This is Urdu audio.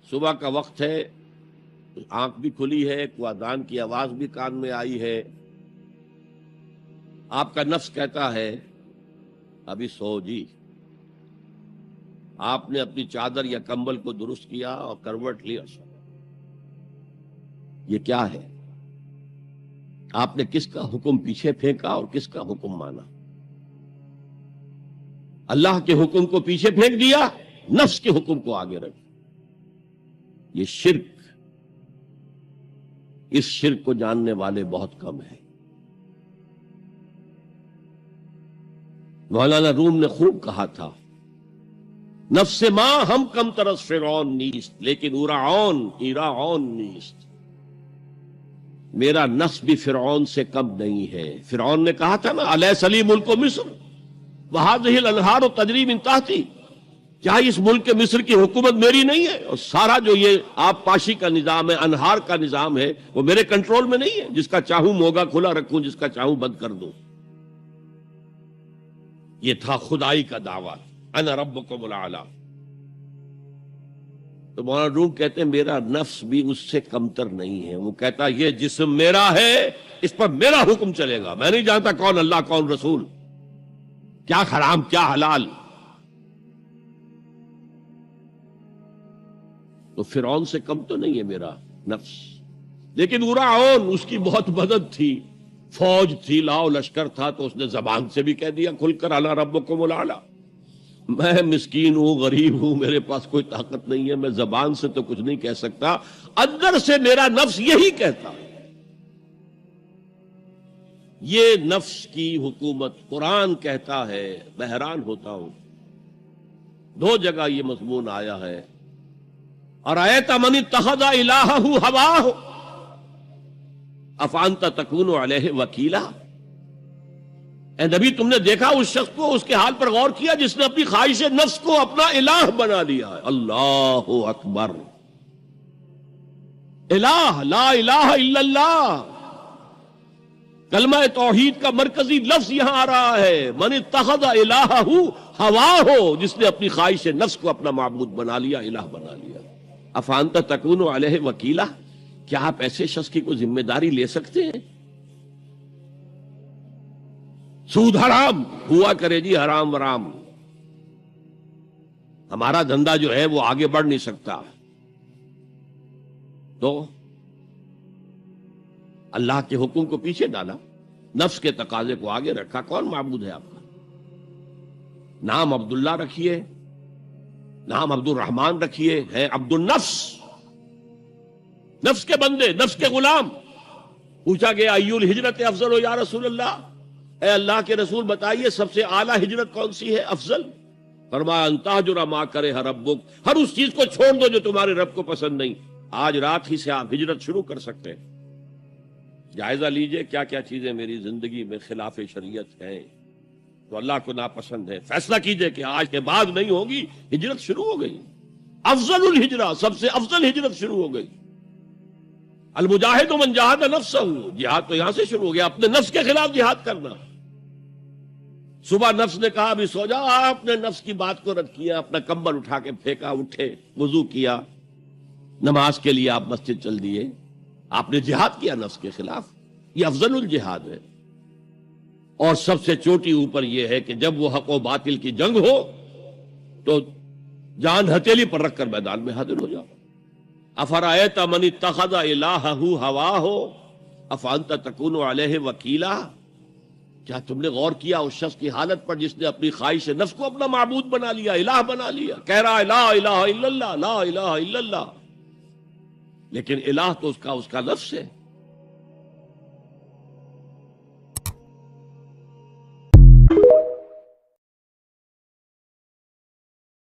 صبح کا وقت ہے، آنکھ بھی کھلی ہے، کوئی اذان کی آواز بھی کان میں آئی ہے، آپ کا نفس کہتا ہے ابھی سو جی. آپ نے اپنی چادر یا کمبل کو درست کیا اور کروٹ لیا. یہ کیا ہے؟ آپ نے کس کا حکم پیچھے پھینکا اور کس کا حکم مانا؟ اللہ کے حکم کو پیچھے پھینک دیا، نفس کے حکم کو آگے رکھ. یہ شرک، اس شرک کو جاننے والے بہت کم ہیں. مولانا روم نے خوب کہا تھا، نفس ماں ہم کم ترس فرعون نیست لیکن ایراعون نیست. میرا نفس بھی فرعون سے کم نہیں ہے. فرعون نے کہا تھا نا الیس لی ملک مصر وہذہ الانہار تجری من تحتی، کیا اس ملک مصر کی حکومت میری نہیں ہے؟ اور سارا جو یہ آب پاشی کا نظام ہے، انہار کا نظام ہے، وہ میرے کنٹرول میں نہیں ہے؟ جس کا چاہوں موگا کھلا رکھوں، جس کا چاہوں بند کر دوں. یہ تھا خدائی کا دعویٰ، انا ربکم الاعلی. تو مولانا روم کہتے ہیں میرا نفس بھی اس سے کمتر نہیں ہے. وہ کہتا یہ جسم میرا ہے، اس پر میرا حکم چلے گا. میں نہیں جانتا کون اللہ کون رسول، کیا حرام کیا حلال. تو فرعون سے کم تو نہیں ہے میرا نفس. لیکن ایراعون، اس کی بہت مدد تھی، فوج تھی، لاؤ لشکر تھا، تو اس نے زبان سے بھی کہہ دیا کھل کر انا ربکم الاعلی. میں مسکین ہوں، غریب ہوں، میرے پاس کوئی طاقت نہیں ہے، میں زبان سے تو کچھ نہیں کہہ سکتا، اندر سے میرا نفس یہی کہتا. یہ نفس کی حکومت قرآن کہتا ہے. میں حیران ہوتا ہوں، 2 جگہ یہ مضمون آیا ہے. ارأیت من اتخذ الہہ ہواہ افانت تکون علیہ وکیلا. اے نبی تم نے دیکھا اس شخص کو، اس کے حال پر غور کیا جس نے اپنی خواہش نفس کو اپنا الہ بنا لیا ہے. اللہ اکبر. الہ، لا الہ الا اللہ، کلمہ توحید کا مرکزی لفظ یہاں آ رہا ہے. من اتخذ الہہ ہواہ، جس نے اپنی خواہش نفس کو اپنا معبود بنا لیا، الہ بنا لیا. افانت تکون علیہ وکیلا، کیا آپ ایسے شخص کی کوئی ذمہ داری لے سکتے ہیں؟ سود حرام ہوا کرے جی، حرام ورام، ہمارا دھندا جو ہے وہ آگے بڑھ نہیں سکتا. تو اللہ کے حکم کو پیچھے ڈالا، نفس کے تقاضے کو آگے رکھا. کون معبود ہے آپ کا؟ نام عبداللہ رکھیے، نام عبد الرحمن رکھیے، ہے عبد النفس، نفس کے بندے، نفس کے غلام. پوچھا گیا ایو الہجرت افضل یا رسول اللہ، اے اللہ کے رسول بتائیے سب سے اعلیٰ ہجرت کون سی ہے، افضل؟ فرمایا ان تہجر ما کرہ ربک، ہر اس چیز کو چھوڑ دو جو تمہارے رب کو پسند نہیں. آج رات ہی سے آپ ہجرت شروع کر سکتے ہیں. جائزہ لیجئے کیا کیا چیزیں میری زندگی میں خلاف شریعت ہیں، تو اللہ کو ناپسند ہے. فیصلہ کیجئے کہ آج کے بعد نہیں ہوگی. ہجرت شروع ہو گئی، افضل الہجرہ، سب سے افضل ہجرت شروع ہو گئی. المجاہد من جاہد نفسہ، جہاد تو یہاں سے شروع ہو گیا، اپنے نفس کے خلاف جہاد کرنا. صبح نفس نے کہا ابھی سو جاؤ، آپ نے نفس کی بات کو رد کیا، اپنا کمبل اٹھا کے پھینکا، اٹھے، وضو کیا، نماز کے لیے آپ مسجد چل دیے. آپ نے جہاد کیا نفس کے خلاف. یہ افضل الجہاد ہے. اور سب سے چوٹی اوپر یہ ہے کہ جب وہ حق و باطل کی جنگ ہو تو جان ہتھیلی پر رکھ کر میدان میں حاضر ہو جاؤ. افرأیت من اتخذ الہہ ہواہ افانت تکون علیہ وکیلا. کیا تم نے غور کیا اس شخص کی حالت پر جس نے اپنی خواہش نفس کو اپنا معبود بنا لیا، الہ بنا لیا؟ کہہ رہا ہے لا الہ الا اللہ، لا الہ الا اللہ، لیکن الہ تو اس کا نفس ہے.